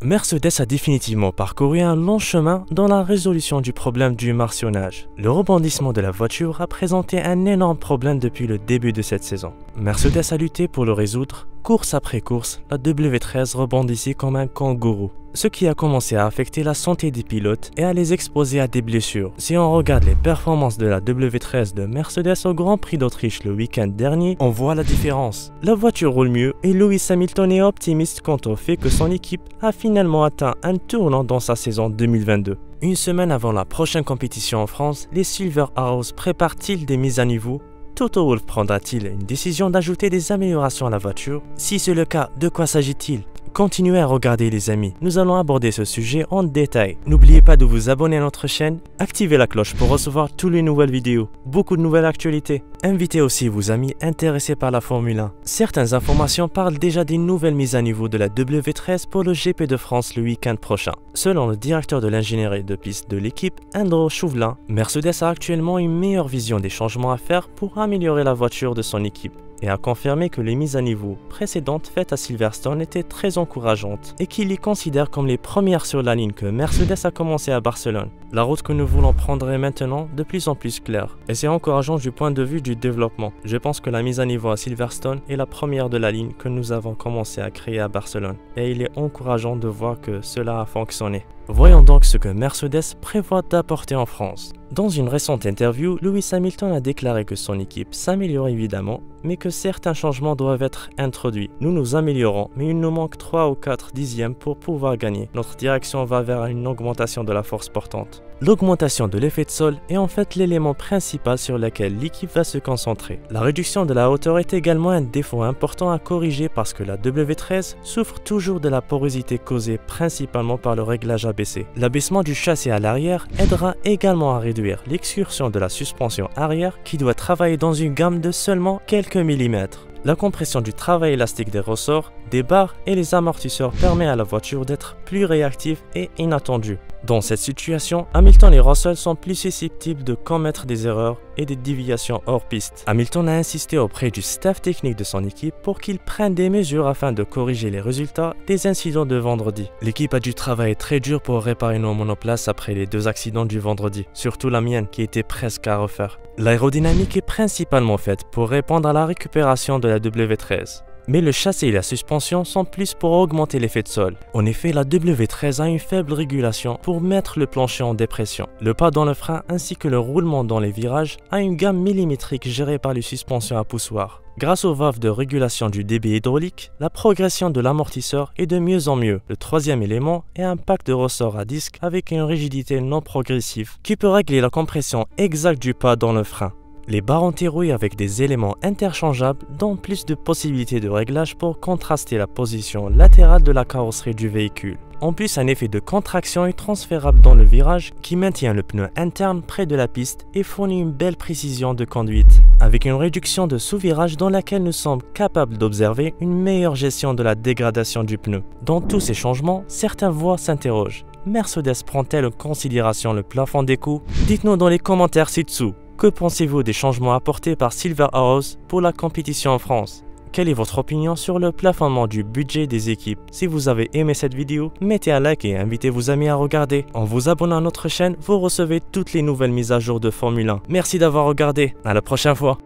Mercedes a définitivement parcouru un long chemin dans la résolution du problème du martionnage. Le rebondissement de la voiture a présenté un énorme problème depuis le début de cette saison. Mercedes a lutté pour le résoudre. Course après course, la W13 rebondissait comme un kangourou, ce qui a commencé à affecter la santé des pilotes et à les exposer à des blessures. Si on regarde les performances de la W13 de Mercedes au Grand Prix d'Autriche le week-end dernier, on voit la différence. La voiture roule mieux et Lewis Hamilton est optimiste quant au fait que son équipe a finalement atteint un tournant dans sa saison 2022. Une semaine avant la prochaine compétition en France, les Silver Arrows préparent-ils des mises à niveau? Toto Wolff prendra-t-il une décision d'ajouter des améliorations à la voiture? Si c'est le cas, de quoi s'agit-il? Continuez à regarder les amis, nous allons aborder ce sujet en détail. N'oubliez pas de vous abonner à notre chaîne, activez la cloche pour recevoir toutes les nouvelles vidéos, beaucoup de nouvelles actualités. Invitez aussi vos amis intéressés par la Formule 1. Certaines informations parlent déjà des nouvelles mises à niveau de la W13 pour le GP de France le week-end prochain. Selon le directeur de l'ingénierie de piste de l'équipe, Andrew Chauvelin, Mercedes a actuellement une meilleure vision des changements à faire pour améliorer la voiture de son équipe, et a confirmé que les mises à niveau précédentes faites à Silverstone étaient très encourageantes et qu'il les considère comme les premières sur la ligne que Mercedes a commencé à Barcelone. La route que nous voulons prendre est maintenant de plus en plus claire et c'est encourageant du point de vue du développement. Je pense que la mise à niveau à Silverstone est la première de la ligne que nous avons commencé à créer à Barcelone et il est encourageant de voir que cela a fonctionné. Voyons donc ce que Mercedes prévoit d'apporter en France. Dans une récente interview, Lewis Hamilton a déclaré que son équipe s'améliore évidemment, mais que certains changements doivent être introduits. Nous nous améliorons, mais il nous manque 3 ou 4 dixièmes pour pouvoir gagner. Notre direction va vers une augmentation de la force portante. L'augmentation de l'effet de sol est en fait l'élément principal sur lequel l'équipe va se concentrer. La réduction de la hauteur est également un défaut important à corriger parce que la W13 souffre toujours de la porosité causée principalement par le réglage abaissé. L'abaissement du châssis à l'arrière aidera également à réduire l'excursion de la suspension arrière qui doit travailler dans une gamme de seulement quelques millimètres. La compression du travail élastique des ressorts, des barres et les amortisseurs permet à la voiture d'être plus réactive et inattendue. Dans cette situation, Hamilton et Russell sont plus susceptibles de commettre des erreurs et des déviations hors piste. Hamilton a insisté auprès du staff technique de son équipe pour qu'il prenne des mesures afin de corriger les résultats des incidents de vendredi. L'équipe a dû travailler très dur pour réparer nos monoplaces après les 2 accidents du vendredi, surtout la mienne qui était presque à refaire. L'aérodynamique est principalement faite pour répondre à la récupération de la W13. Mais le châssis et la suspension sont plus pour augmenter l'effet de sol. En effet, la W13 a une faible régulation pour mettre le plancher en dépression. Le pas dans le frein ainsi que le roulement dans les virages a une gamme millimétrique gérée par les suspensions à poussoir. Grâce aux valves de régulation du débit hydraulique, la progression de l'amortisseur est de mieux en mieux. Le troisième élément est un pack de ressort à disque avec une rigidité non progressive qui peut régler la compression exacte du pas dans le frein. Les barres anti-rouille avec des éléments interchangeables donnent plus de possibilités de réglage pour contraster la position latérale de la carrosserie du véhicule. En plus, un effet de contraction est transférable dans le virage qui maintient le pneu interne près de la piste et fournit une belle précision de conduite, avec une réduction de sous-virage dans laquelle nous sommes capables d'observer une meilleure gestion de la dégradation du pneu. Dans tous ces changements, certaines voix s'interrogent. Mercedes prend-elle en considération le plafond des coûts? Dites-nous dans les commentaires ci-dessous. Que pensez-vous des changements apportés par Silver Arrows pour la compétition en France? Quelle est votre opinion sur le plafonnement du budget des équipes? Si vous avez aimé cette vidéo, mettez un like et invitez vos amis à regarder. En vous abonnant à notre chaîne, vous recevez toutes les nouvelles mises à jour de Formule 1. Merci d'avoir regardé, à la prochaine fois.